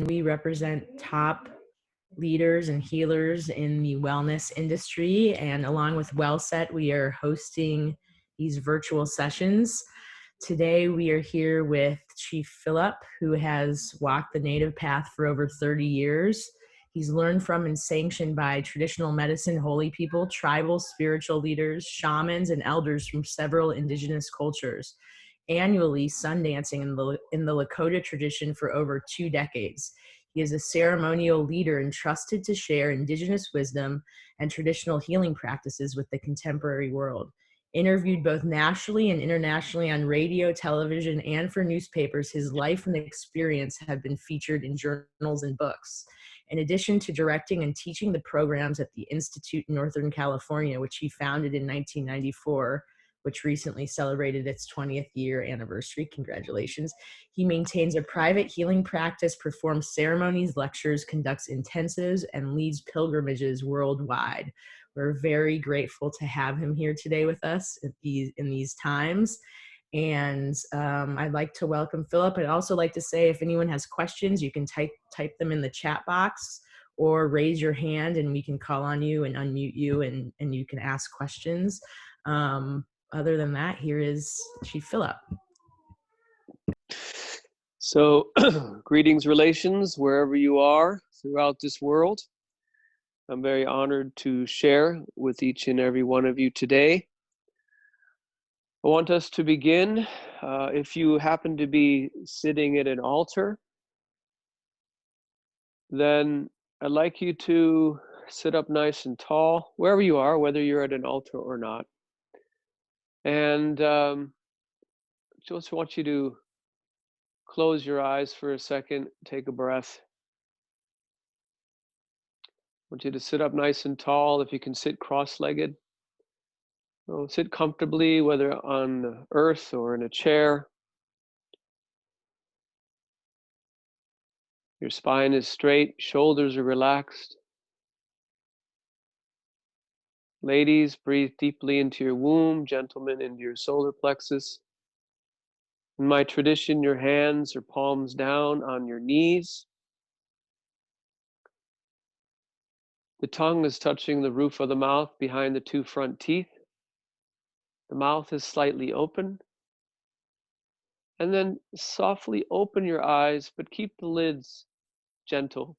we represent top leaders and healers in the wellness industry. And along with WellSet, we are hosting these virtual sessions. Today, we are here with Chief Phillip, who has walked the native path for over 30 years. He's learned from and sanctioned by traditional medicine, holy people, tribal spiritual leaders, shamans, and elders from several indigenous cultures. Annually, Sundancing in the Lakota tradition for over 2 decades. He is a ceremonial leader entrusted to share indigenous wisdom and traditional healing practices with the contemporary world. Interviewed both nationally and internationally on radio, television, and for newspapers, his life and experience have been featured in journals and books. In addition to directing and teaching the programs at the Institute in Northern California, which he founded in 1994, which recently celebrated its 20th year anniversary. Congratulations. He maintains a private healing practice, performs ceremonies, lectures, conducts intensives, and leads pilgrimages worldwide. We're very grateful to have him here today with us in these times. And I'd like to welcome Phillip. I'd also like to say, if anyone has questions, you can type them in the chat box or raise your hand and we can call on you and unmute you and you can ask questions. Other than that, here is Chief Phillip. So, greetings, relations, wherever you are throughout this world. I'm very honored to share with each and every one of you today. I want us to begin. If you happen to be sitting at an altar, then I'd like you to sit up nice and tall, wherever you are, whether you're at an altar or not. And just want you to close your eyes for a second, take a breath. I want you to sit up nice and tall. If you can sit cross-legged, sit comfortably, whether on the earth or in a chair. Your spine is straight, shoulders are relaxed. Ladies, breathe deeply into your womb, gentlemen, into your solar plexus. In my tradition, your hands are palms down on your knees. The tongue is touching the roof of the mouth behind the 2 front teeth. The mouth is slightly open. And then softly open your eyes, but keep the lids gentle.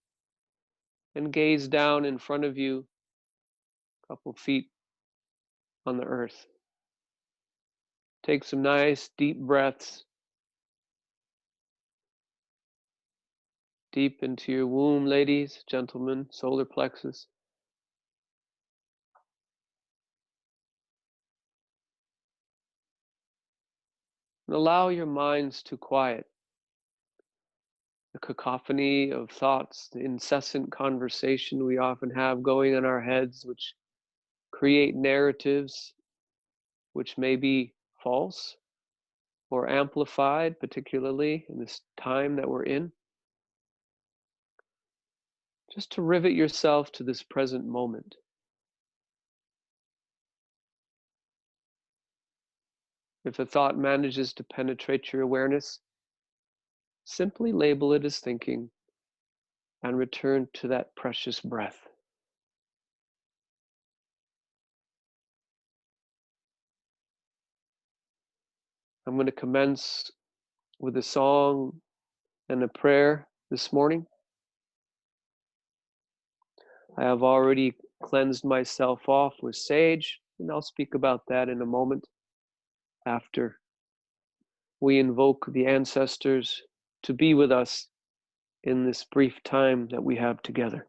And gaze down in front of you, a couple feet on the earth. Take some nice deep breaths. Deep into your womb, ladies, gentlemen, solar plexus. And allow your minds to quiet. The cacophony of thoughts, the incessant conversation we often have going in our heads, which create narratives which may be false or amplified, particularly in this time that we're in. Just to rivet yourself to this present moment. If a thought manages to penetrate your awareness, simply label it as thinking and return to that precious breath. I'm going to commence with a song and a prayer this morning. I have already cleansed myself off with sage, and I'll speak about that in a moment after we invoke the ancestors to be with us in this brief time that we have together.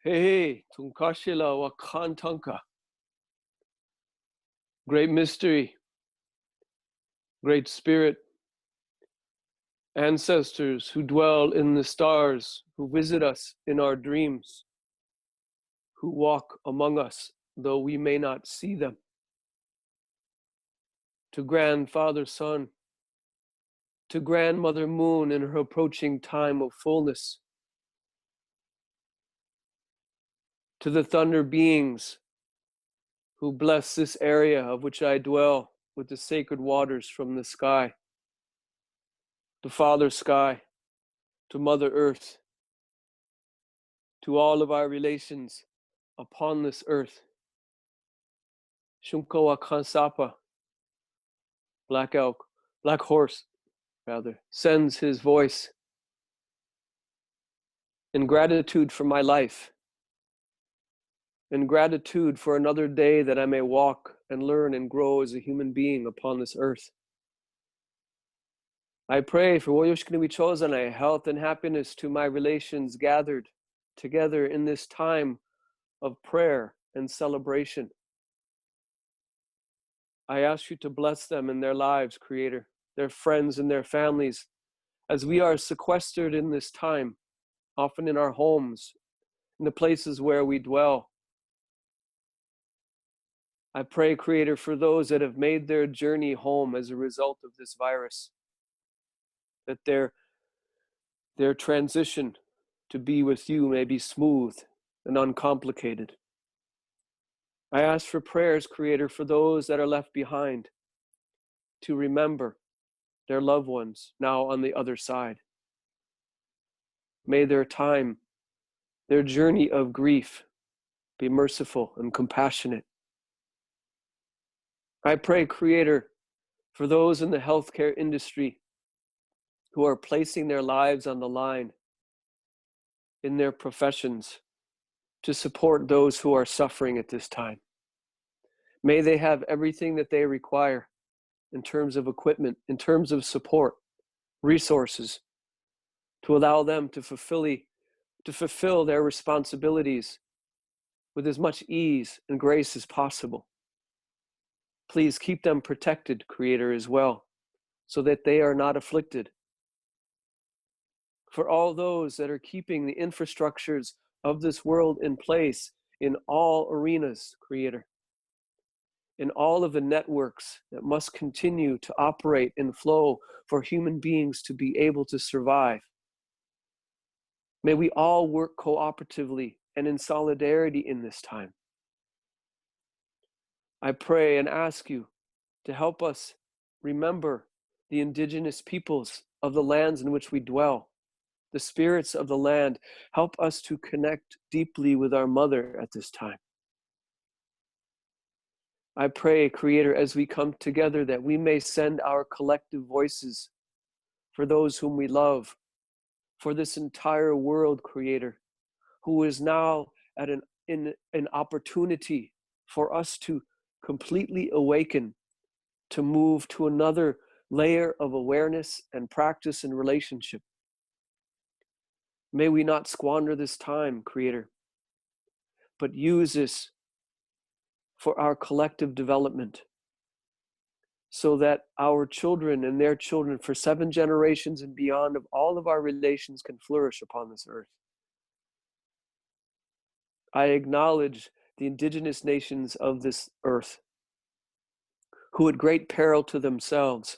Hey, Tunkashila Wakantanka. Great mystery, great spirit, ancestors who dwell in the stars, who visit us in our dreams, who walk among us, though we may not see them. To Grandfather Sun, to Grandmother Moon in her approaching time of fullness, to the thunder beings who bless this area of which I dwell with the sacred waters from the sky, to Father Sky, to Mother Earth, to all of our relations upon this earth. Shunkoa Kansapa, Black Elk, Black Horse, rather, sends his voice in gratitude for my life, in gratitude for another day that I may walk and learn and grow as a human being upon this earth. I pray for Woyoshkiniwichozanai, health and happiness to my relations gathered together in this time of prayer and celebration. I ask you to bless them in their lives, Creator, their friends and their families, as we are sequestered in this time, often in our homes, in the places where we dwell. I pray, Creator, for those that have made their journey home as a result of this virus, that their transition to be with you may be smooth and uncomplicated. I ask for prayers, Creator, for those that are left behind, to remember their loved ones now on the other side. May their time, their journey of grief, be merciful and compassionate. I pray, Creator, for those in the healthcare industry who are placing their lives on the line in their professions to support those who are suffering at this time. May they have everything that they require in terms of equipment, in terms of support, resources, to allow them to fulfill their responsibilities with as much ease and grace as possible. Please keep them protected, Creator, as well, so that they are not afflicted. For all those that are keeping the infrastructures of this world in place in all arenas, Creator, in all of the networks that must continue to operate and flow for human beings to be able to survive. May we all work cooperatively and in solidarity in this time. I pray and ask you to help us remember the indigenous peoples of the lands in which we dwell, the spirits of the land. Help us to connect deeply with our mother at this time. I pray, Creator, as we come together, that we may send our collective voices for those whom we love, for this entire world, Creator, who is now at an opportunity for us to completely awaken, to move to another layer of awareness and practice and relationship. May we not squander this time, Creator, but use this for our collective development, so that our children and their children for 7 generations and beyond of all of our relations can flourish upon this earth. I acknowledge the indigenous nations of this earth, who at great peril to themselves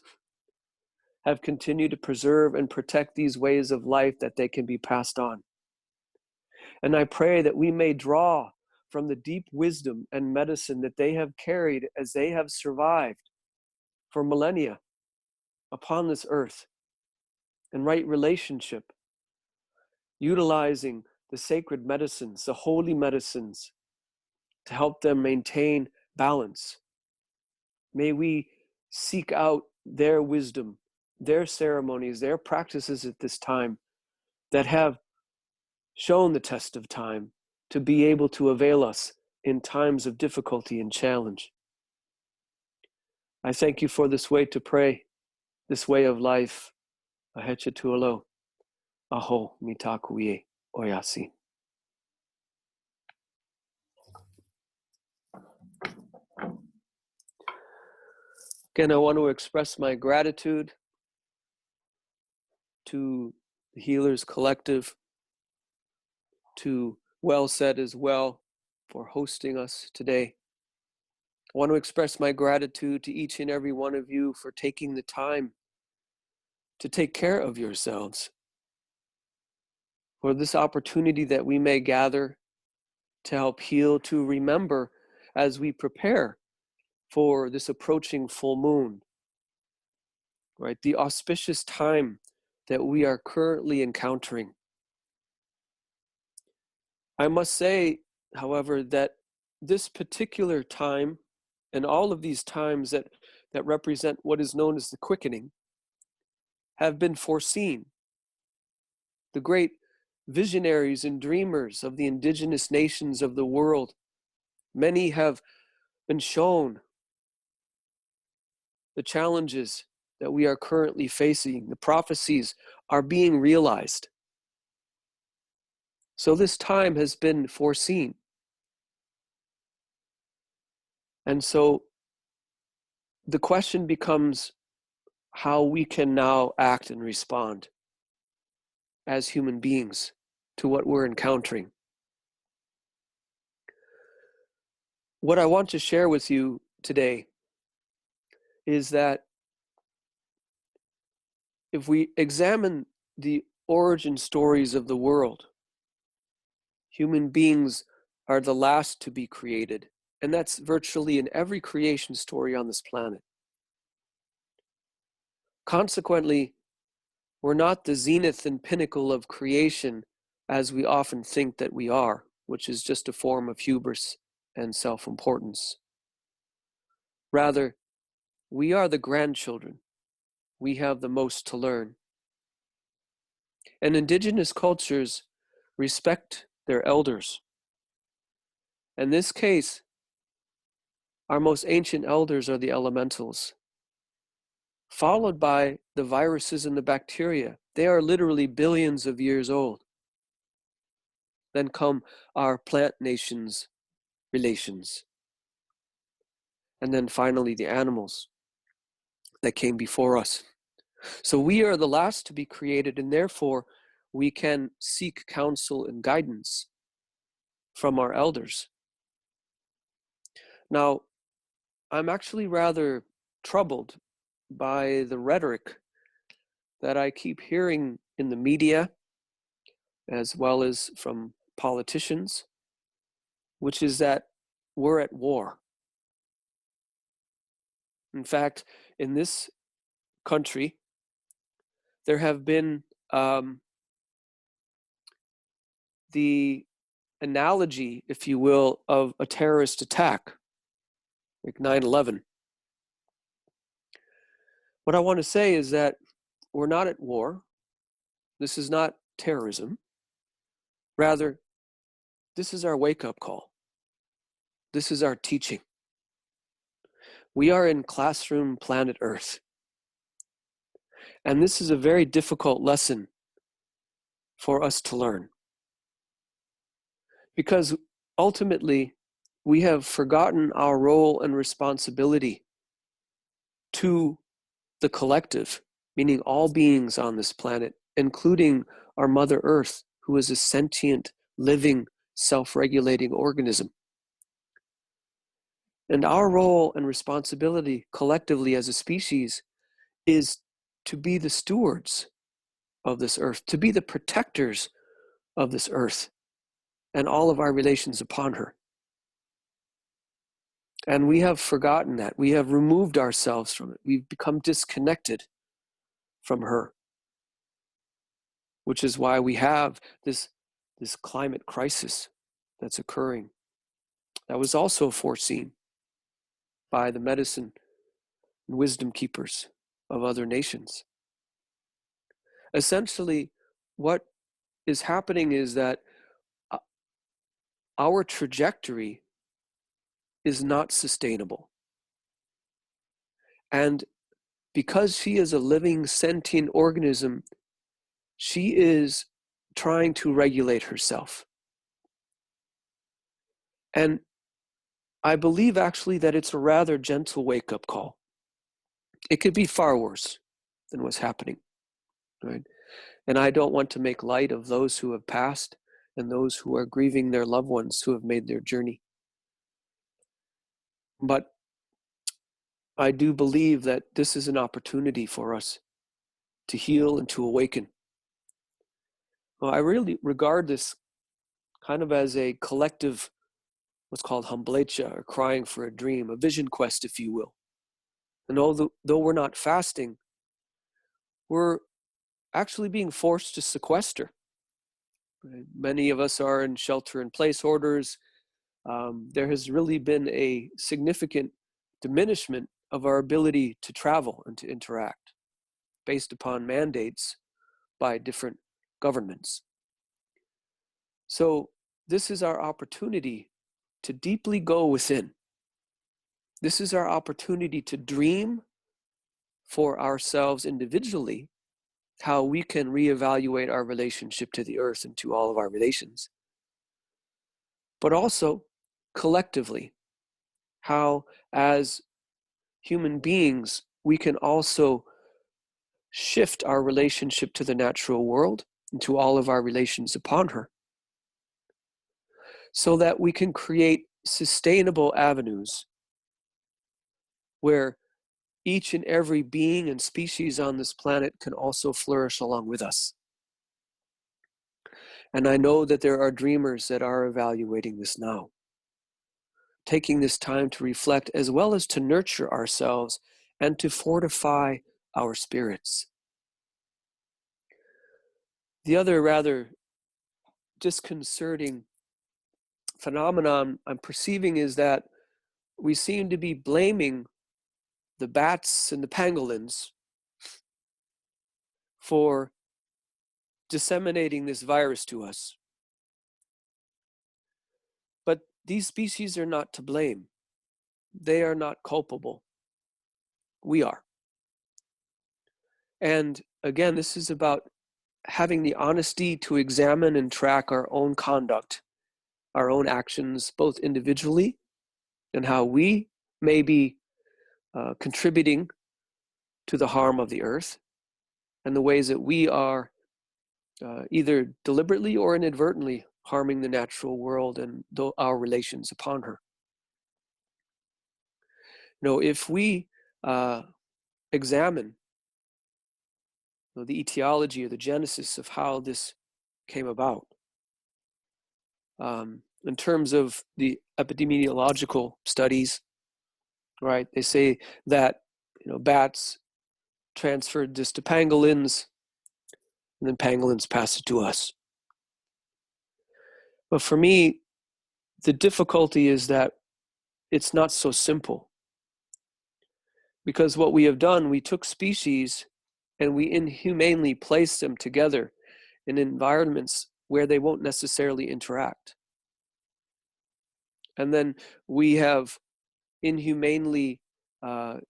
have continued to preserve and protect these ways of life that they can be passed on. And I pray that we may draw from the deep wisdom and medicine that they have carried as they have survived for millennia upon this earth, and right relationship, utilizing the sacred medicines, the holy medicines, to help them maintain balance. May we seek out their wisdom, their ceremonies, their practices at this time that have shown the test of time to be able to avail us in times of difficulty and challenge. I thank you for this way to pray, this way of life. Ahecha tualo, aho mitakuye oyasi. Again, I want to express my gratitude to the Healers Collective, to WellSet as well, for hosting us today. I want to express my gratitude to each and every one of you for taking the time to take care of yourselves, for this opportunity that we may gather to help heal, to remember as we prepare for this approaching full moon, right? The auspicious time that we are currently encountering. I must say, however, that this particular time and all of these times that represent what is known as the quickening have been foreseen. The great visionaries and dreamers of the indigenous nations of the world, many have been shown the challenges that we are currently facing. The prophecies are being realized. So this time has been foreseen. And so the question becomes how we can now act and respond as human beings to what we're encountering. What I want to share with you today is that if we examine the origin stories of the world, human beings are the last to be created. And that's virtually in every creation story on this planet. Consequently, we're not the zenith and pinnacle of creation as we often think that we are, which is just a form of hubris and self-importance. Rather, we are the grandchildren. We have the most to learn. And indigenous cultures respect their elders. In this case, our most ancient elders are the elementals, followed by the viruses and the bacteria. They are literally billions of years old. Then come our plant nations relations. And then finally the animals that came before us. So we are the last to be created, and therefore we can seek counsel and guidance from our elders. Now, I'm actually rather troubled by the rhetoric that I keep hearing in the media, as well as from politicians, which is that we're at war. In fact, in this country, there have been the analogy, if you will, of a terrorist attack, like 9/11. What I want to say is that we're not at war. This is not terrorism. Rather, this is our wake-up call. This is our teaching. We are in classroom planet Earth. And this is a very difficult lesson for us to learn. Because ultimately, we have forgotten our role and responsibility to the collective, meaning all beings on this planet, including our Mother Earth, who is a sentient, living, self-regulating organism. And our role and responsibility collectively as a species is to be the stewards of this earth, to be the protectors of this earth and all of our relations upon her. And we have forgotten that. We have removed ourselves from it. We've become disconnected from her, which is why we have this climate crisis that's occurring. That was also foreseen by the medicine and wisdom keepers of other nations. Essentially, what is happening is that our trajectory is not sustainable. And because she is a living, sentient organism, she is trying to regulate herself. And I believe actually that it's a rather gentle wake-up call. It could be far worse than what's happening, right? And I don't want to make light of those who have passed and those who are grieving their loved ones who have made their journey. But I do believe that this is an opportunity for us to heal and to awaken. Well, I really regard this kind of as a collective, what's called hamblecha, or crying for a dream, a vision quest, if you will. And though we're not fasting, we're actually being forced to sequester. Right? Many of us are in shelter-in-place orders. There has really been a significant diminishment of our ability to travel and to interact based upon mandates by different governments. So this is our opportunity to deeply go within. This is our opportunity to dream for ourselves individually how we can reevaluate our relationship to the earth and to all of our relations. But also collectively, how as human beings, we can also shift our relationship to the natural world and to all of our relations upon her, so that we can create sustainable avenues where each and every being and species on this planet can also flourish along with us. And I know that there are dreamers that are evaluating this now, taking this time to reflect as well as to nurture ourselves and to fortify our spirits. The other rather disconcerting phenomenon I'm perceiving is that we seem to be blaming the bats and the pangolins for disseminating this virus to us. But these species are not to blame. They are not culpable. We are. And again, this is about having the honesty to examine and track our own conduct, our own actions, both individually and how we may be contributing to the harm of the earth, and the ways that we are either deliberately or inadvertently harming the natural world and our relations upon her. If we examine the etiology or the genesis of how this came about, in terms of the epidemiological studies, right? They say that bats transferred this to pangolins, and then pangolins passed it to us. But for me, the difficulty is that it's not so simple. Because what we have done, we took species and we inhumanely placed them together in environments where they won't necessarily interact. And then we have inhumanely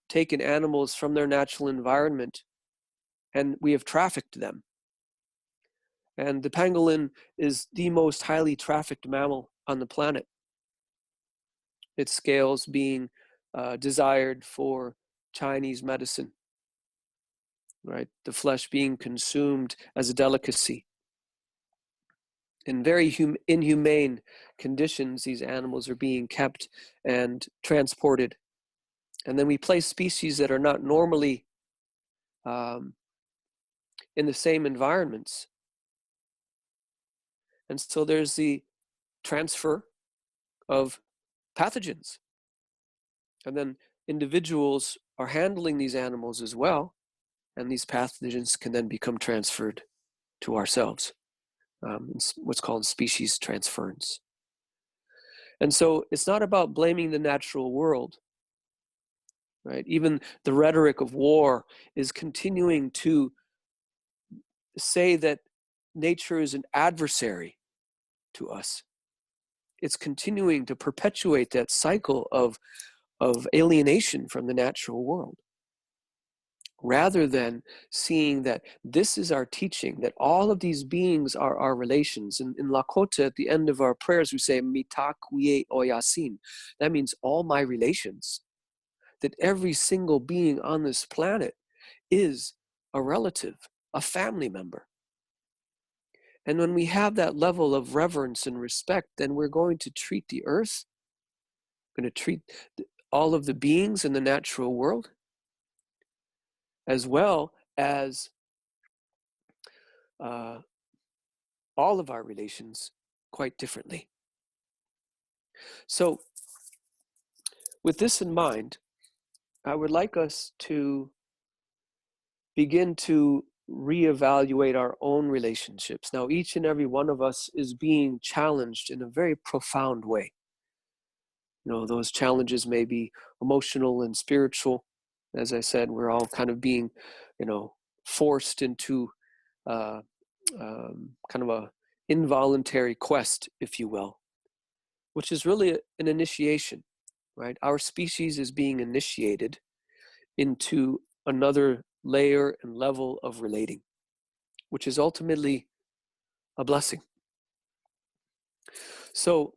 taken animals from their natural environment and we have trafficked them. And the pangolin is the most highly trafficked mammal on the planet. Its scales being desired for Chinese medicine, right? The flesh being consumed as a delicacy. In very inhumane conditions, these animals are being kept and transported. And then we place species that are not normally in the same environments. And so there's the transfer of pathogens. And then individuals are handling these animals as well. And these pathogens can then become transferred to ourselves. It's what's called species transference. And so it's not about blaming the natural world, right? Even the rhetoric of war is continuing to say that nature is an adversary to us. It's continuing to perpetuate that cycle of alienation from the natural world, rather than seeing that this is our teaching, that all of these beings are our relations. In Lakota, at the end of our prayers, we say, Mitakwie Oyasin. That means all my relations. That every single being on this planet is a relative, a family member. And when we have that level of reverence and respect, then we're going to treat the earth, going to treat all of the beings in the natural world, as well as all of our relations quite differently. So with this in mind, I would like us to begin to reevaluate our own relationships. Now, each and every one of us is being challenged in a very profound way. Those challenges may be emotional and spiritual. As I said, we're all kind of being, forced into kind of a involuntary quest, if you will, which is really an initiation, right? Our species is being initiated into another layer and level of relating, which is ultimately a blessing. So,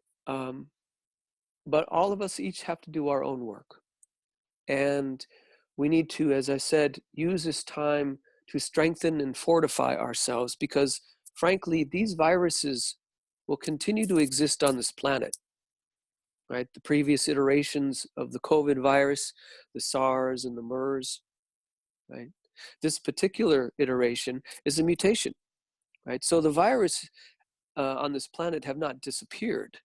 but all of us each have to do our own work. And we need to, as I said, use this time to strengthen and fortify ourselves, because frankly, these viruses will continue to exist on this planet, right? The previous iterations of the COVID virus, the SARS and the MERS, right? This particular iteration is a mutation, right? So the virus on this planet have not disappeared.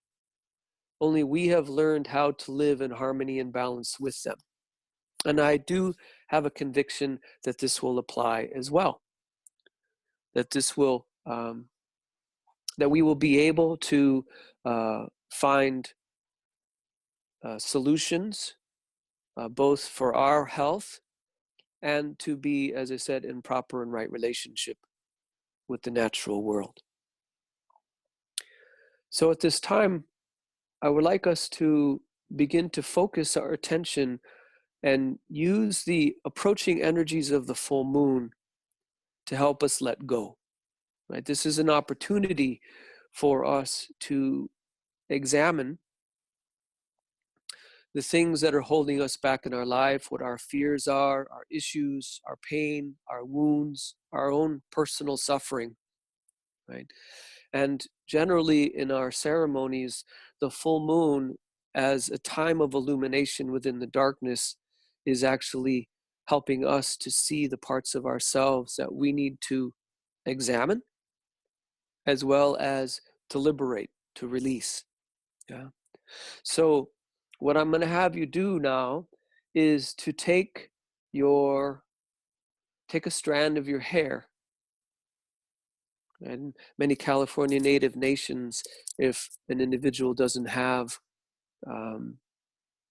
Only we have learned how to live in harmony and balance with them. And I do have a conviction that this will apply as well. That this will, that we will be able to find solutions, both for our health and to be, as I said, in proper and right relationship with the natural world. So at this time, I would like us to begin to focus our attention and use the approaching energies of the full moon to help us let go. Right? This is an opportunity for us to examine the things that are holding us back in our life, what our fears are, our issues, our pain, our wounds, our own personal suffering, right? And generally in our ceremonies, the full moon as a time of illumination within the darkness is actually helping us to see the parts of ourselves that we need to examine, as well as to liberate, to release. Yeah. So what I'm going to have you do now is to take a strand of your hair. And many California Native nations, if an individual doesn't have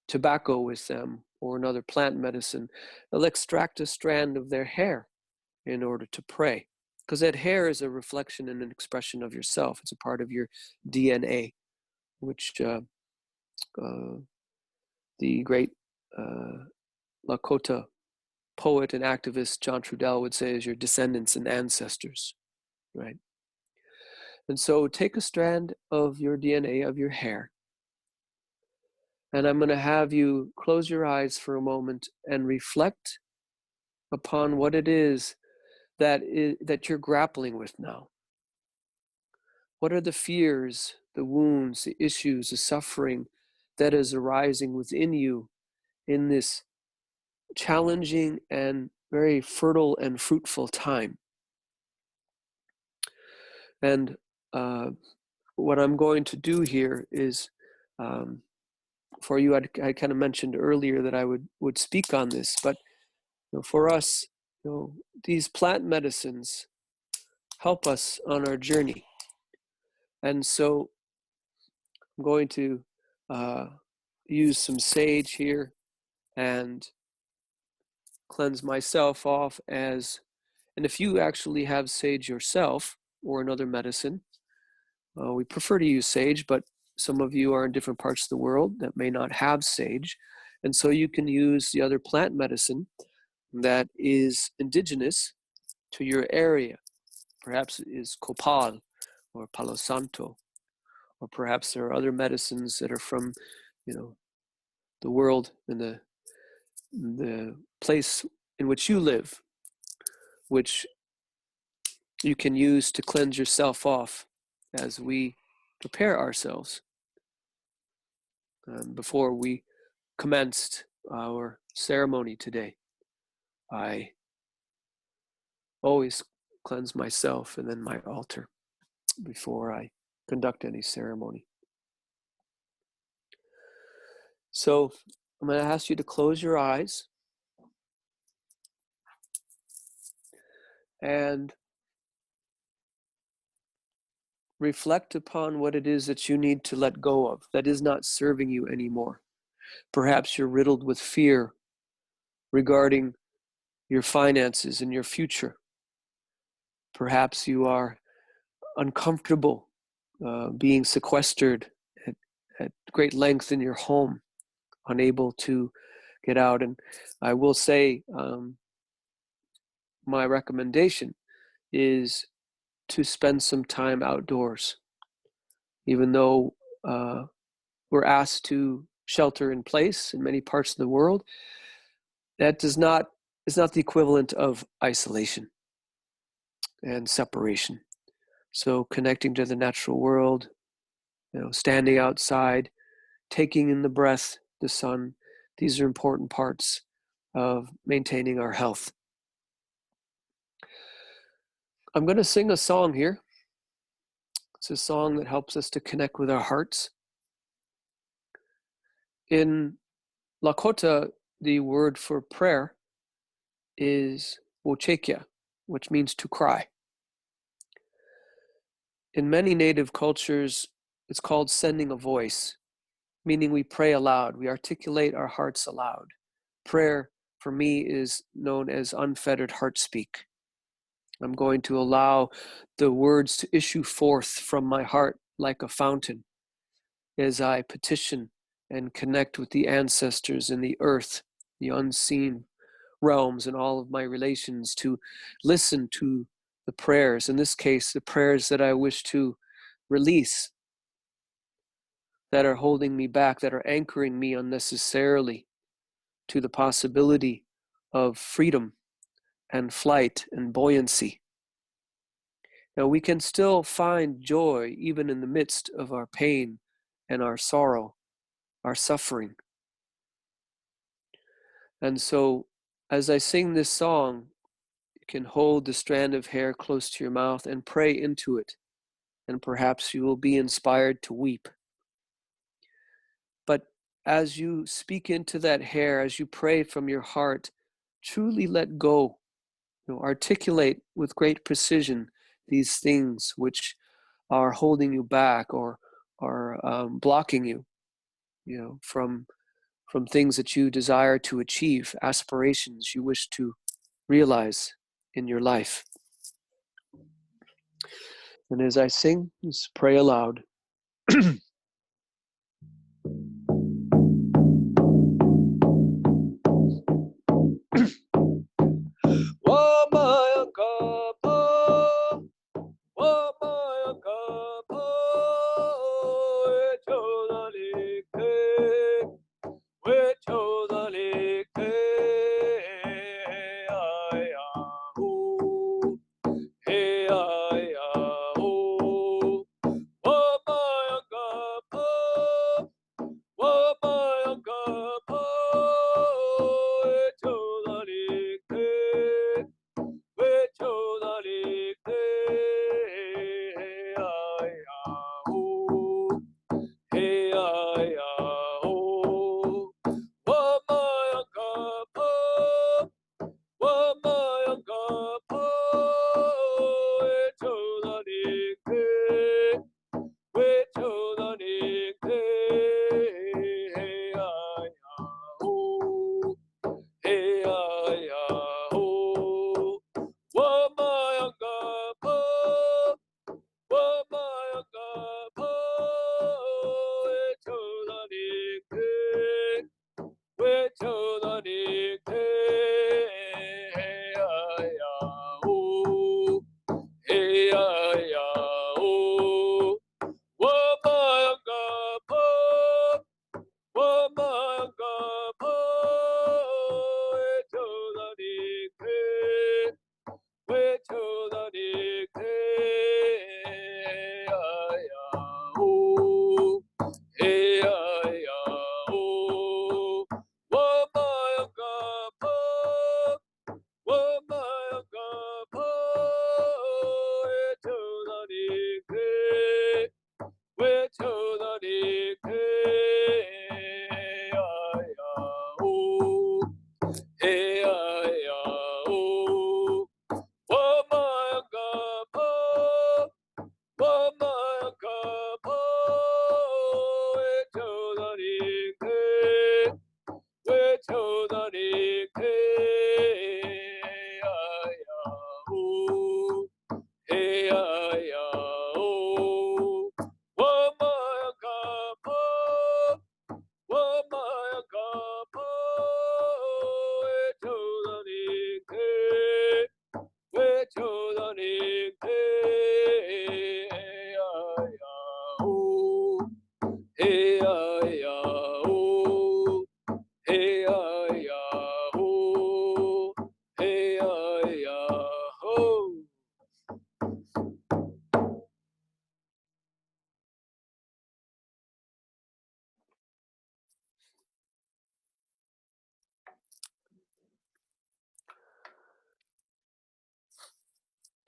tobacco with them or another plant medicine, they'll extract a strand of their hair in order to pray. Because that hair is a reflection and an expression of yourself. It's a part of your DNA, which the great Lakota poet and activist John Trudell would say is your descendants and ancestors, right? And so take a strand of your DNA, of your hair, and I'm going to have you close your eyes for a moment and reflect upon what it is that you're grappling with now. What are the fears, the wounds, the issues, the suffering that is arising within you in this challenging and very fertile and fruitful time? And what I'm going to do here is, for you, I kind of mentioned earlier that I would speak on this, but for us, these plant medicines help us on our journey. And so I'm going to use some sage here and cleanse myself off and if you actually have sage yourself or another medicine, we prefer to use sage, but some of you are in different parts of the world that may not have sage. And so you can use the other plant medicine that is indigenous to your area. Perhaps it is copal or palo santo, or perhaps there are other medicines that are from, the world and the place in which you live, which you can use to cleanse yourself off as we prepare ourselves. Before we commenced our ceremony today, I always cleanse myself and then my altar before I conduct any ceremony. So I'm going to ask you to close your eyes and reflect upon what it is that you need to let go of that is not serving you anymore. Perhaps you're riddled with fear regarding your finances and your future. Perhaps you are uncomfortable being sequestered at great length in your home, unable to get out. And I will say, my recommendation is to spend some time outdoors. Even though we're asked to shelter in place in many parts of the world, that is not the equivalent of isolation and separation. So connecting to the natural world, standing outside, taking in the breath, the sun, these are important parts of maintaining our health. I'm going to sing a song here. It's a song that helps us to connect with our hearts. In Lakota, the word for prayer is wochekya, which means to cry. In many native cultures, it's called sending a voice, meaning we pray aloud, we articulate our hearts aloud. Prayer, for me, is known as unfettered heart speak. I'm going to allow the words to issue forth from my heart like a fountain as I petition and connect with the ancestors in the earth, the unseen realms, and all of my relations, to listen to the prayers, in this case, the prayers that I wish to release, that are holding me back, that are anchoring me unnecessarily to the possibility of freedom and flight and buoyancy. Now, we can still find joy even in the midst of our pain and our sorrow, our suffering. And so, as I sing this song, you can hold the strand of hair close to your mouth and pray into it, and perhaps you will be inspired to weep. But as you speak into that hair, as you pray from your heart, truly let go. Articulate with great precision these things which are holding you back or are blocking you, from things that you desire to achieve, aspirations you wish to realize in your life. And as I sing, just pray aloud.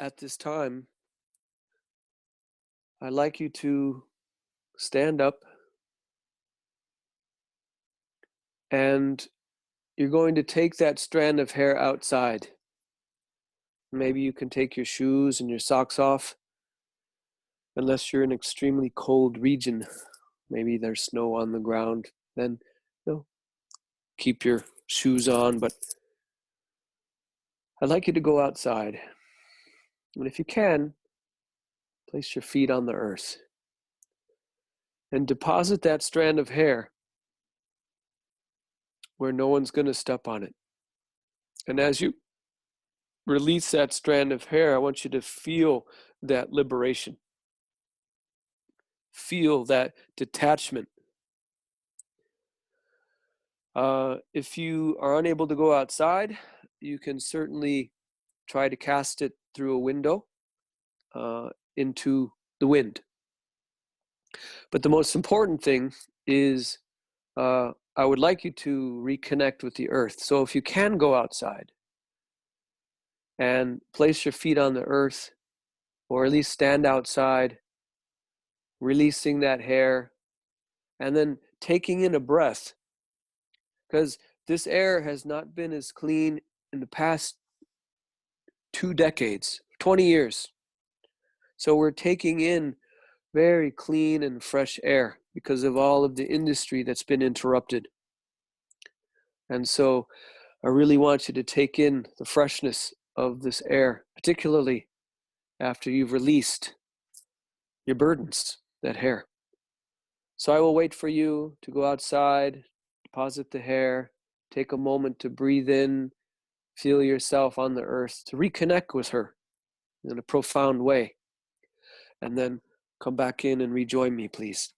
At this time, I'd like you to stand up, and you're going to take that strand of hair outside. Maybe you can take your shoes and your socks off, unless you're in an extremely cold region. Maybe there's snow on the ground, then keep your shoes on, but I'd like you to go outside. And if you can, place your feet on the earth and deposit that strand of hair where no one's going to step on it. And as you release that strand of hair, I want you to feel that liberation. Feel that detachment. If you are unable to go outside, you can certainly try to cast it through a window into the wind. But the most important thing is I would like you to reconnect with the earth. So if you can go outside and place your feet on the earth, or at least stand outside, releasing that hair, and then taking in a breath, because this air has not been as clean in the past 2 decades, 20 years. So we're taking in very clean and fresh air because of all of the industry that's been interrupted. And so I really want you to take in the freshness of this air, particularly after you've released your burdens, that hair. So I will wait for you to go outside, deposit the hair, take a moment to breathe in, feel yourself on the earth, to reconnect with her in a profound way. And then come back in and rejoin me, please.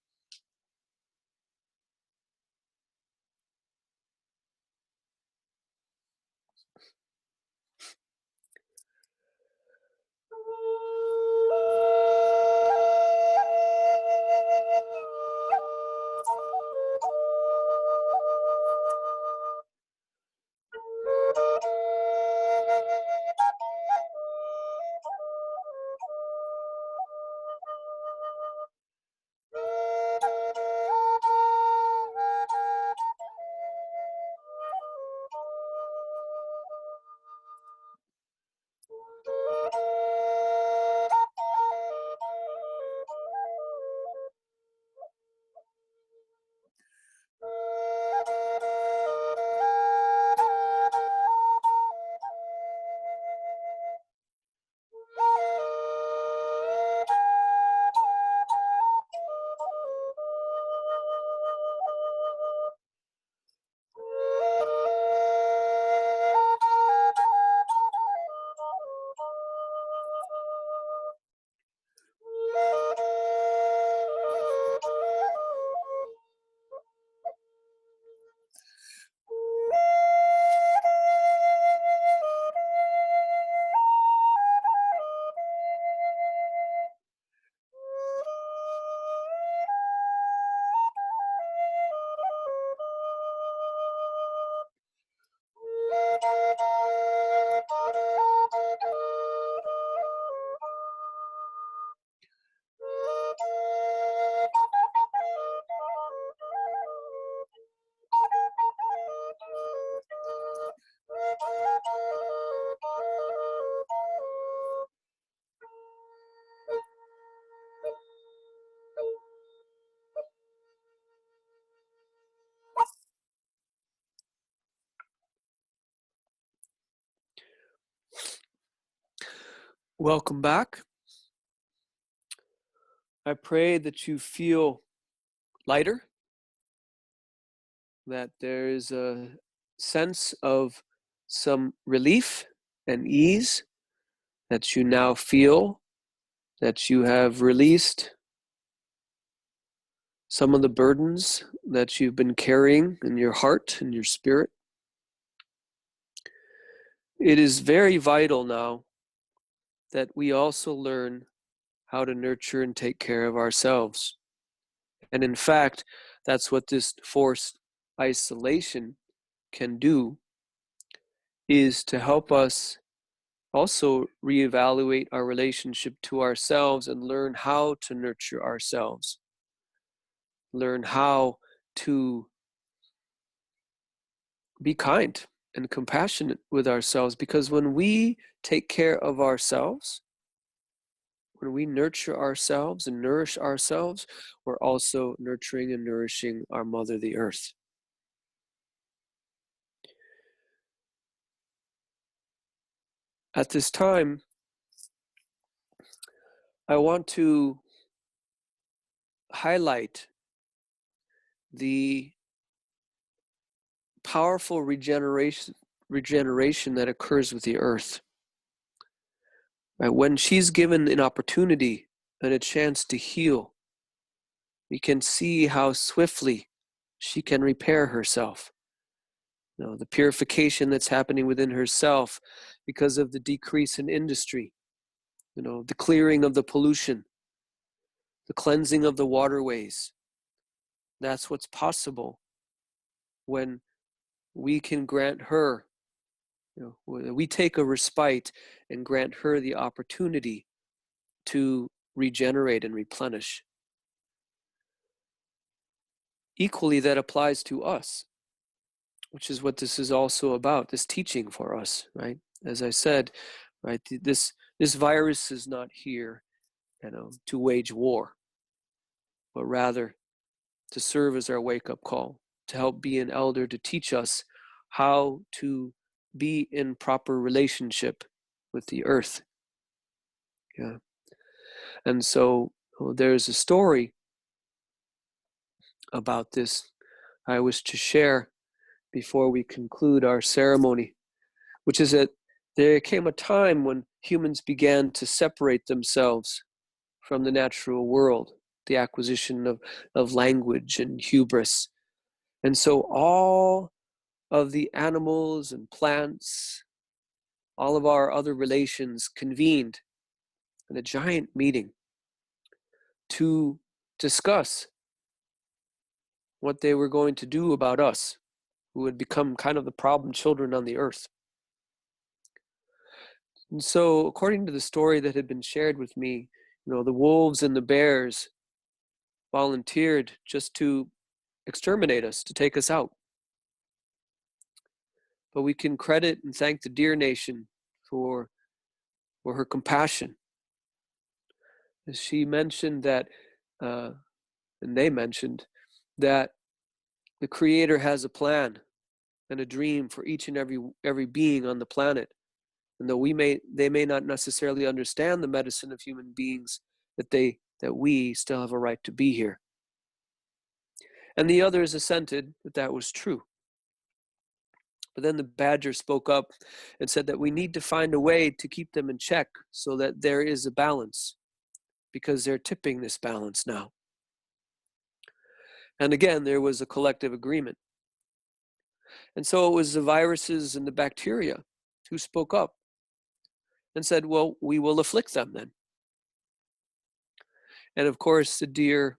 Welcome back. I pray that you feel lighter, that there is a sense of some relief and ease, that you now feel that you have released some of the burdens that you've been carrying in your heart and your spirit. It is very vital now that we also learn how to nurture and take care of ourselves. And in fact, that's what this forced isolation can do, is to help us also reevaluate our relationship to ourselves and learn how to nurture ourselves, learn how to be kind and compassionate with ourselves, because when we take care of ourselves, when we nurture ourselves and nourish ourselves, we're also nurturing and nourishing our Mother, the Earth. At this time, I want to highlight the powerful regeneration that occurs with the earth. Right? When she's given an opportunity and a chance to heal, we can see how swiftly she can repair herself. You know, the purification that's happening within herself because of the decrease in industry, you know, the clearing of the pollution, the cleansing of the waterways. That's what's possible when we can grant her, you know, we take a respite and grant her the opportunity to regenerate and replenish. Equally, that applies to us, which is what this is also about, this teaching for us, right? As I said, right, this virus is not here, you know, to wage war, but rather to serve as our wake-up call, to help be an elder, to teach us how to be in proper relationship with the earth. Yeah. And so there's a story about this I wish to share before we conclude our ceremony, which is that there came a time when humans began to separate themselves from the natural world, the acquisition of language and hubris. And so all of the animals and plants, all of our other relations convened in a giant meeting to discuss what they were going to do about us, who had become kind of the problem children on the earth. And so, according to the story that had been shared with me, you know, the wolves and the bears volunteered just to exterminate us, to take us out. But we can credit and thank the Deer Nation for her compassion. As she mentioned that, and they mentioned that the Creator has a plan and a dream for each and every being on the planet. And though they may not necessarily understand the medicine of human beings, that we still have a right to be here. And the others assented that was true. But then the badger spoke up and said that we need to find a way to keep them in check so that there is a balance, because they're tipping this balance now. And again, there was a collective agreement. And so it was the viruses and the bacteria who spoke up and said, well, we will afflict them then. And of course, the deer,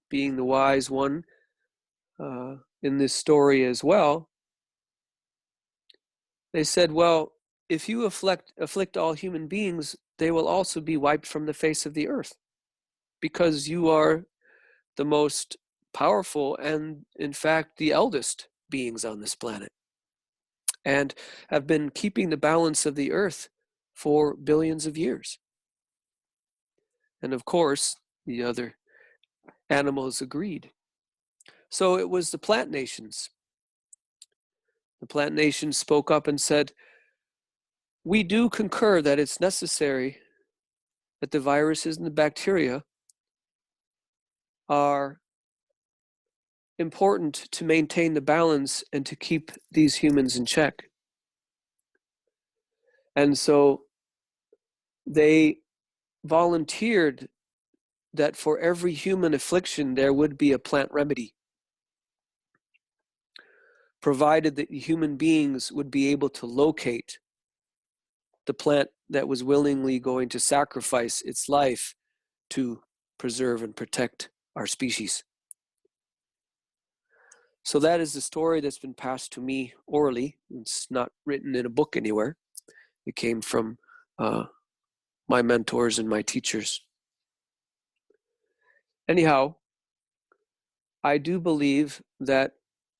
being the wise one in this story as well, they said, well, if you afflict all human beings, they will also be wiped from the face of the earth, because you are the most powerful and, in fact, the eldest beings on this planet, and have been keeping the balance of the earth for billions of years. And of course, the other animals agreed. So it was the plant nations. The plant nations spoke up and said, we do concur that it's necessary that the viruses and the bacteria are important to maintain the balance and to keep these humans in check. And so they volunteered that for every human affliction, there would be a plant remedy, provided that human beings would be able to locate the plant that was willingly going to sacrifice its life to preserve and protect our species. So that is the story that's been passed to me orally. It's not written in a book anywhere. It came from my mentors and my teachers. Anyhow, I do believe that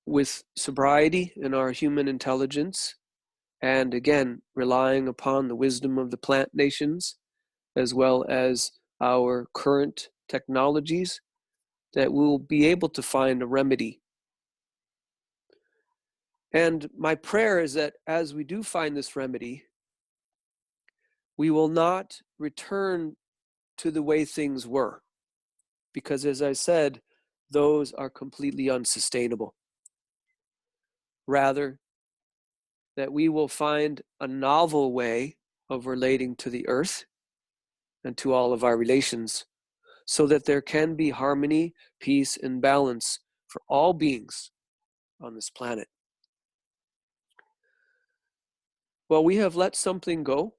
with sobriety in our human intelligence, and again, relying upon the wisdom of the plant nations, as well as our current technologies, that we'll be able to find a remedy. And my prayer is that as we do find this remedy, we will not return to the way things were. Because as I said, those are completely unsustainable. Rather, that we will find a novel way of relating to the earth and to all of our relations, so that there can be harmony, peace, and balance for all beings on this planet. Well, we have let something go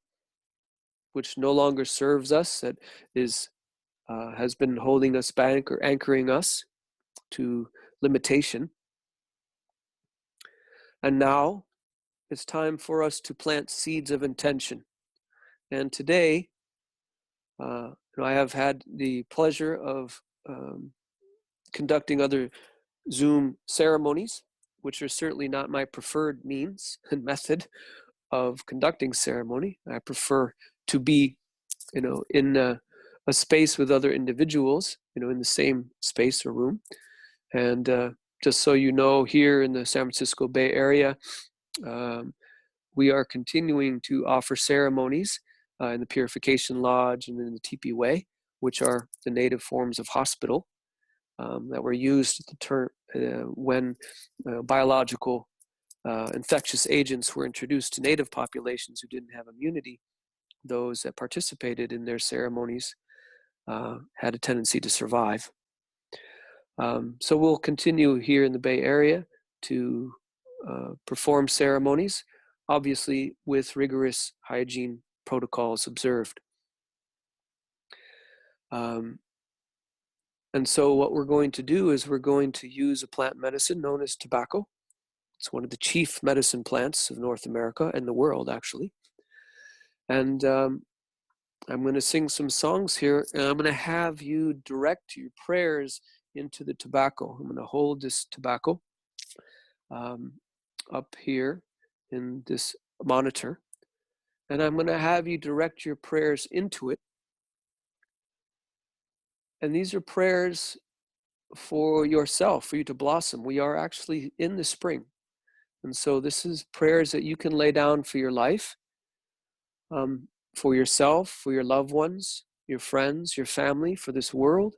which no longer serves us, that has been holding us back or anchoring us to limitation. And now it's time for us to plant seeds of intention. And today, I have had the pleasure of conducting other Zoom ceremonies, which are certainly not my preferred means and method of conducting ceremony. I prefer to be, in a space with other individuals, in the same space or room. And just so you know, here in the San Francisco Bay Area, we are continuing to offer ceremonies in the Purification Lodge and in the Teepee Way, which are the native forms of hospital that were used at the turn when biological infectious agents were introduced to native populations who didn't have immunity. Those that participated in their ceremonies had a tendency to survive. So we'll continue here in the Bay Area to perform ceremonies, obviously with rigorous hygiene protocols observed. And so what we're going to do is we're going to use a plant medicine known as tobacco. It's one of the chief medicine plants of North America and the world, actually. And I'm going to sing some songs here, and I'm going to have you direct your prayers into the tobacco. I'm going to hold this tobacco up here in this monitor, and I'm going to have you direct your prayers into it. And these are prayers for yourself, for you to blossom. We are actually in the spring. And so this is prayers that you can lay down for your life, for yourself, for your loved ones, your friends, your family, for this world,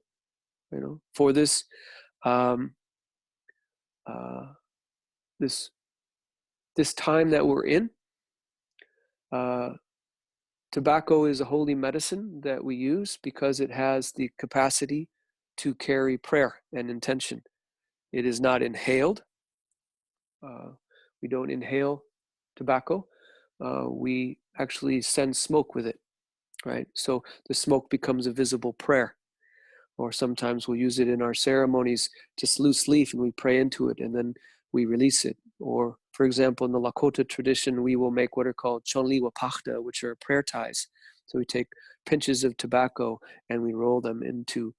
for this this time that we're in. Tobacco is a holy medicine that we use because it has the capacity to carry prayer and intention. It is not inhaled. We don't inhale tobacco. We actually send smoke with it, right? So the smoke becomes a visible prayer. Or sometimes we'll use it in our ceremonies, just loose leaf, and we pray into it, and then we release it. Or, for example, in the Lakota tradition, we will make what are called chonliwa pachta, which are prayer ties. So we take pinches of tobacco and we roll them into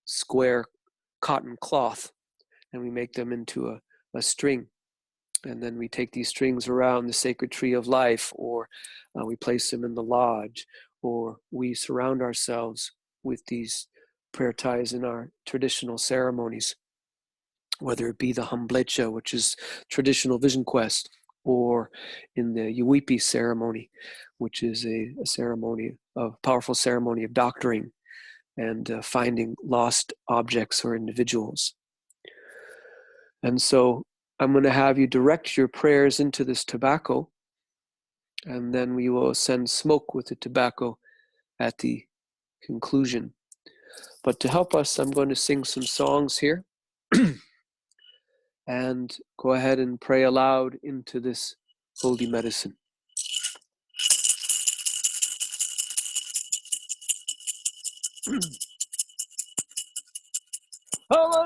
square cotton cloth, and we make them into a string. And then we take these strings around the sacred tree of life, or we place them in the lodge, or we surround ourselves with these prayer ties in our traditional ceremonies, whether it be the Hamblecha, which is traditional vision quest, or in the Yuwipi ceremony, which is a powerful ceremony of doctoring and finding lost objects or individuals. And so I'm going to have you direct your prayers into this tobacco, and then we will send smoke with the tobacco at the conclusion. But to help us, I'm going to sing some songs here and go ahead and pray aloud into this holy medicine. Om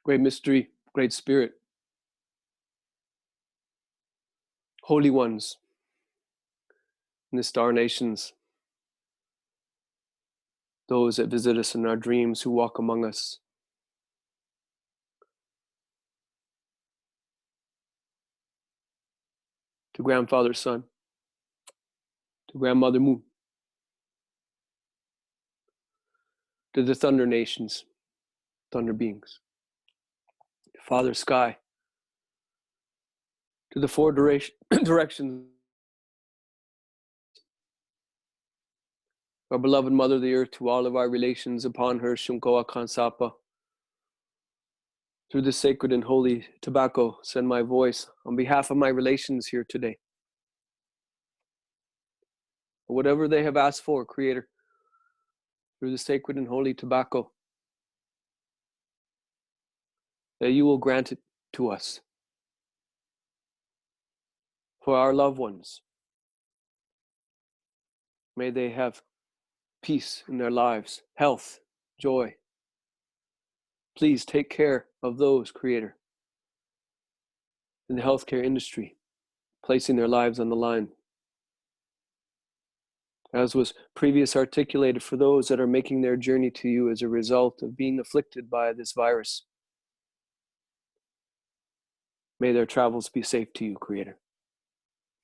Great mystery, great spirit, holy ones in the star nations, those that visit us in our dreams, who walk among us. To Grandfather Sun, to Grandmother Moon, to the Thunder Nations, Thunder beings, to Father Sky, to the four directions, our beloved Mother the Earth, to all of our relations upon her, Shunkoa Kansapa. Through the sacred and holy tobacco, send my voice on behalf of my relations here today. Whatever they have asked for, Creator, through the sacred and holy tobacco, that you will grant it to us. For our loved ones, may they have peace in their lives, health, joy. Please take care of those, Creator, in the healthcare industry, placing their lives on the line. As was previously articulated, for those that are making their journey to you as a result of being afflicted by this virus, may their travels be safe to you, Creator.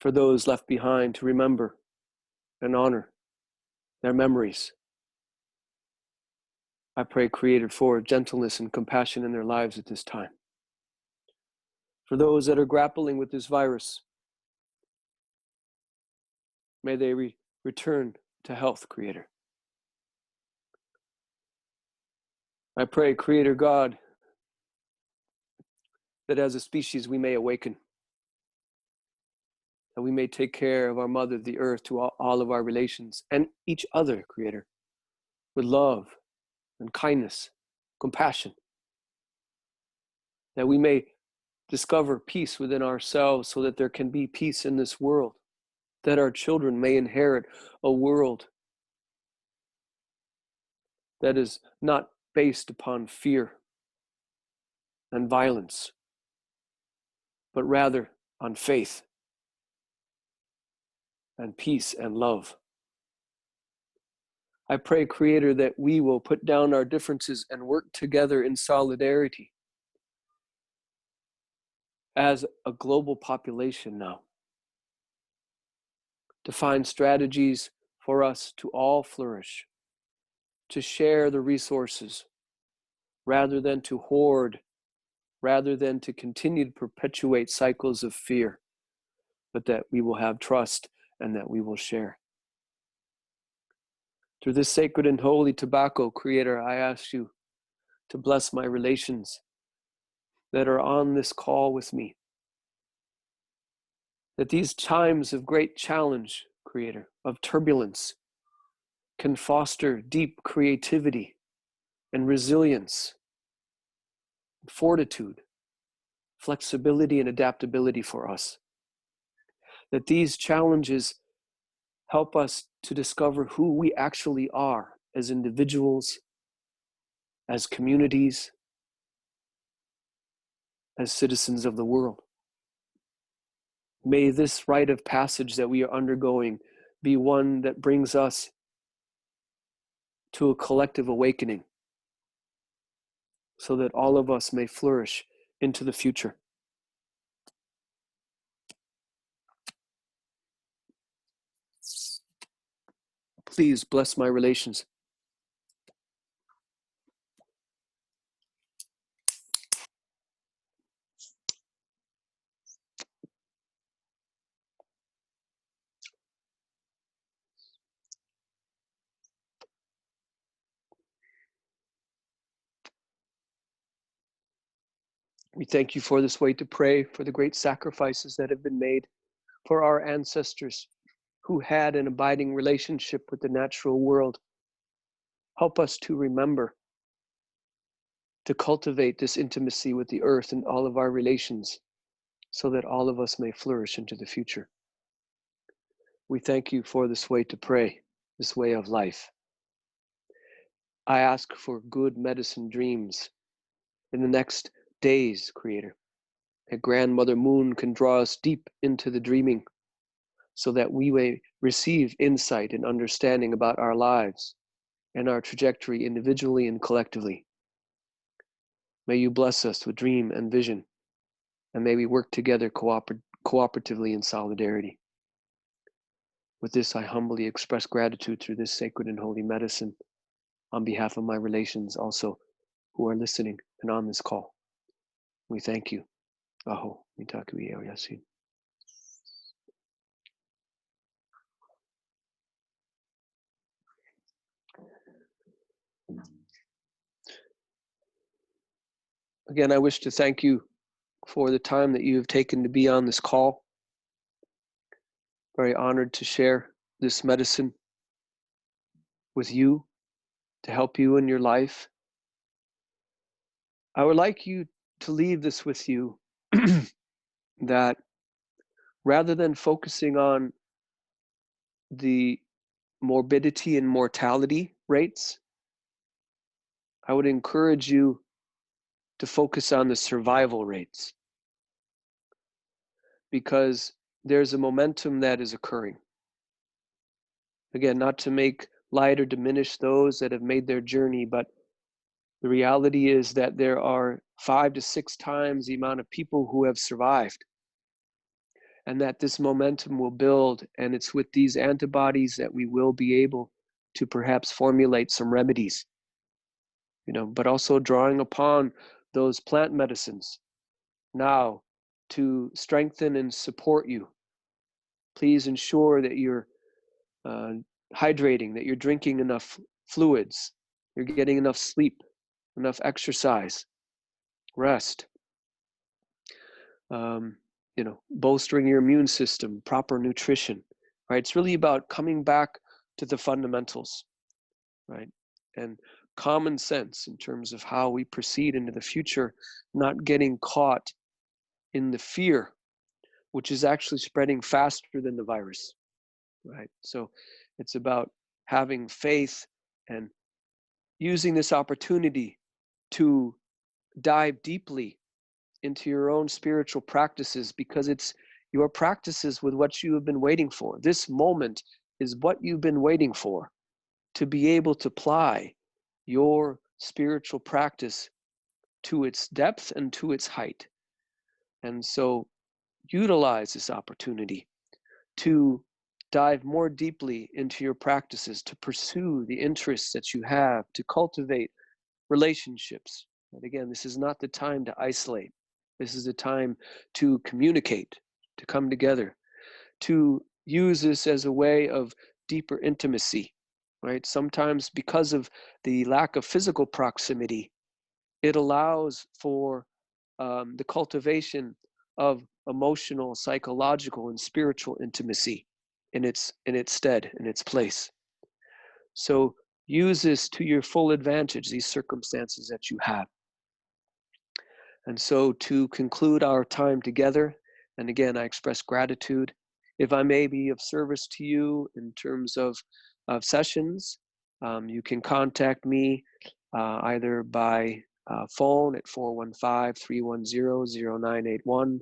For those left behind, to remember and honor their memories, I pray, Creator, for gentleness and compassion in their lives at this time. For those that are grappling with this virus, may they return to health, Creator. I pray, Creator God, that as a species we may awaken, that we may take care of our Mother, the Earth, to all of our relations and each other, Creator, with love and kindness, compassion, that we may discover peace within ourselves so that there can be peace in this world, that our children may inherit a world that is not based upon fear and violence, but rather on faith and peace and love. I pray, Creator, that we will put down our differences and work together in solidarity as a global population now, to find strategies for us to all flourish, to share the resources rather than to hoard, rather than to continue to perpetuate cycles of fear, but that we will have trust and that we will share. Through this sacred and holy tobacco, Creator, I ask you to bless my relations that are on this call with me. That these times of great challenge, Creator, of turbulence, can foster deep creativity and resilience, fortitude, flexibility, and adaptability for us. That these challenges help us to discover who we actually are as individuals, as communities, as citizens of the world. May this rite of passage that we are undergoing be one that brings us to a collective awakening, so that all of us may flourish into the future. Please bless my relations. We thank you for this way to pray, for the great sacrifices that have been made, for our ancestors who had an abiding relationship with the natural world. Help us to remember to cultivate this intimacy with the earth and all of our relations, so that all of us may flourish into the future. We thank you for this way to pray, this way of life. I ask for good medicine dreams in the next days, Creator. That Grandmother Moon can draw us deep into the dreaming so that we may receive insight and understanding about our lives and our trajectory individually and collectively. May you bless us with dream and vision, and may we work together cooperatively in solidarity. With this, I humbly express gratitude through this sacred and holy medicine on behalf of my relations also who are listening and on this call. We thank you. Aho, mitaku eo yasin. Again, I wish to thank you for the time that you have taken to be on this call. Very honored to share this medicine with you to help you in your life. I would like you to leave this with you that rather than focusing on the morbidity and mortality rates, I would encourage you to focus on the survival rates, because there's a momentum that is occurring. Again, not to make light or diminish those that have made their journey, but the reality is that there are 5 to 6 times the amount of people who have survived, and that this momentum will build, and it's with these antibodies that we will be able to perhaps formulate some remedies, but also drawing upon those plant medicines now to strengthen and support you. Please ensure that you're hydrating, that you're drinking enough fluids, you're getting enough sleep, enough exercise, rest, bolstering your immune system, proper nutrition, right? It's really about coming back to the fundamentals, right? And common sense in terms of how we proceed into the future, not getting caught in the fear, which is actually spreading faster than the virus, right? So it's about having faith and using this opportunity to dive deeply into your own spiritual practices, because it's your practices with what you have been waiting for. This moment is what you've been waiting for, to be able to apply your spiritual practice to its depth and to its height. And so utilize this opportunity to dive more deeply into your practices, to pursue the interests that you have, to cultivate relationships. And again, this is not the time to isolate. This is the time to communicate, to come together, to use this as a way of deeper intimacy, right? Sometimes because of the lack of physical proximity, it allows for the cultivation of emotional, psychological, and spiritual intimacy in its stead, in its place. So use this to your full advantage, these circumstances that you have. And so to conclude our time together, and again, I express gratitude. If I may be of service to you in terms of sessions, you can contact me either by phone at 415-310-0981,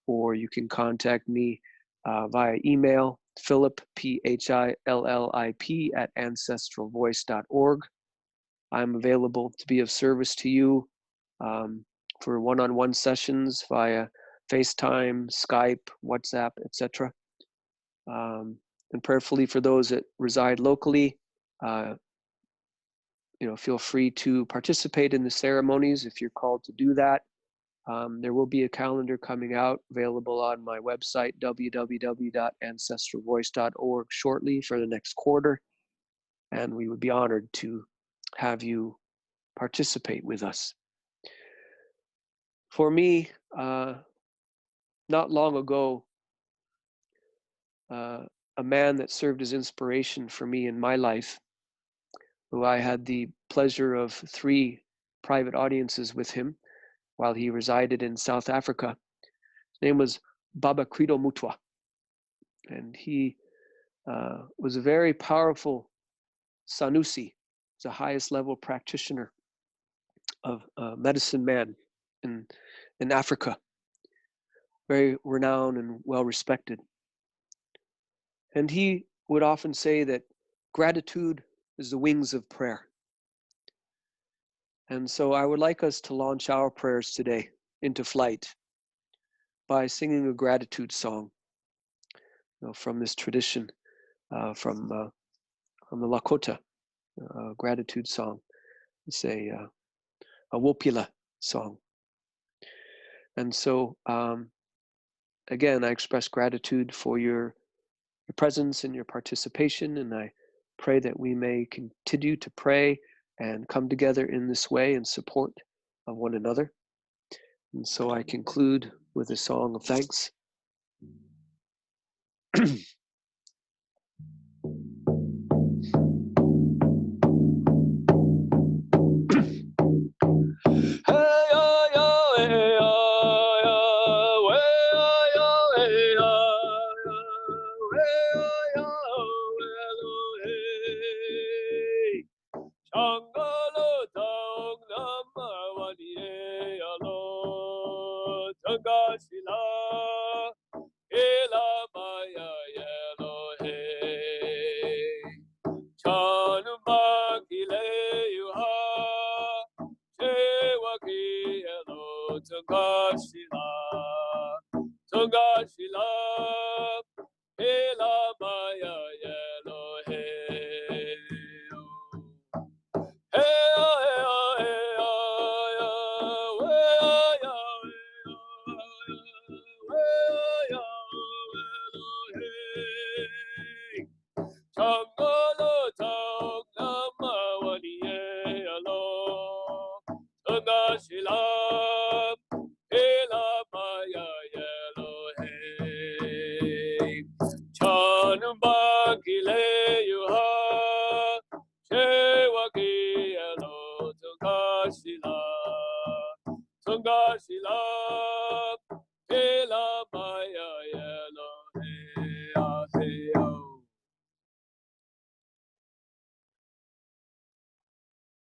or you can contact me via email, Phillip, PHILLIP, at ancestralvoice.org. I'm available to be of service to you for one-on-one sessions via FaceTime, Skype, WhatsApp, etc. And prayerfully for those that reside locally, feel free to participate in the ceremonies if you're called to do that. There will be a calendar coming out available on my website, www.ancestralvoice.org, shortly for the next quarter. And we would be honored to have you participate with us. For me, not long ago, a man that served as inspiration for me in my life, who I had the pleasure of 3 private audiences with him while he resided in South Africa. His name was Baba Credo Mutwa. And he was a very powerful Sanusi, the highest level practitioner of medicine man in Africa, very renowned and well respected. And he would often say that gratitude is the wings of prayer. And so I would like us to launch our prayers today into flight by singing a gratitude song, from this tradition, from the Lakota, gratitude song. It's a Wopila song. And so, again, I express gratitude for your presence and your participation, and I pray that we may continue to pray and come together in this way in support of one another. And so I conclude with a song of thanks.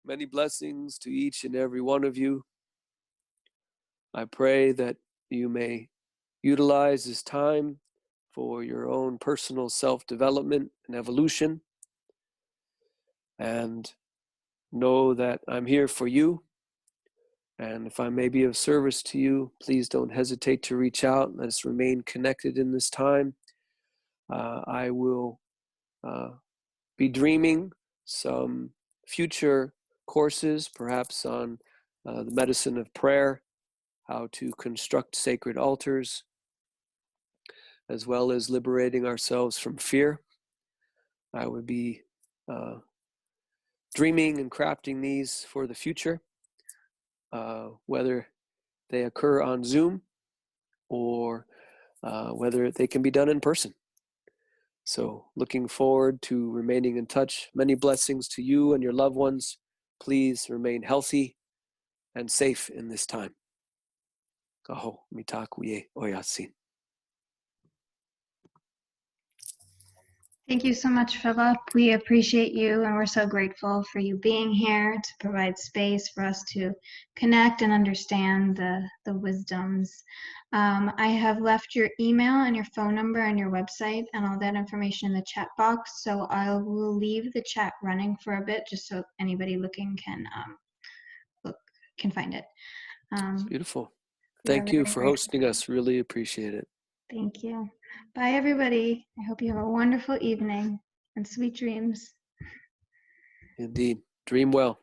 Many blessings to each and every one of you. I pray that you may utilize this time for your own personal self-development and evolution, and know that I'm here for you. And if I may be of service to you, please don't hesitate to reach out. Let us remain connected in this time. I will be dreaming some future courses, perhaps on the medicine of prayer, how to construct sacred altars, as well as liberating ourselves from fear. I would be dreaming and crafting these for the future, whether they occur on Zoom or whether they can be done in person. So looking forward to remaining in touch. Many blessings to you and your loved ones. Please remain healthy and safe in this time. Kaho mitakuye oyasin. Thank you so much, Philip. We appreciate you, and we're so grateful for you being here to provide space for us to connect and understand the wisdoms. I have left your email and your phone number and your website and all that information in the chat box, so I will leave the chat running for a bit just so anybody looking can find it. It's beautiful. Thank you for hosting us. Really appreciate it. Thank you. Bye, everybody. I hope you have a wonderful evening and sweet dreams. Indeed. Dream well.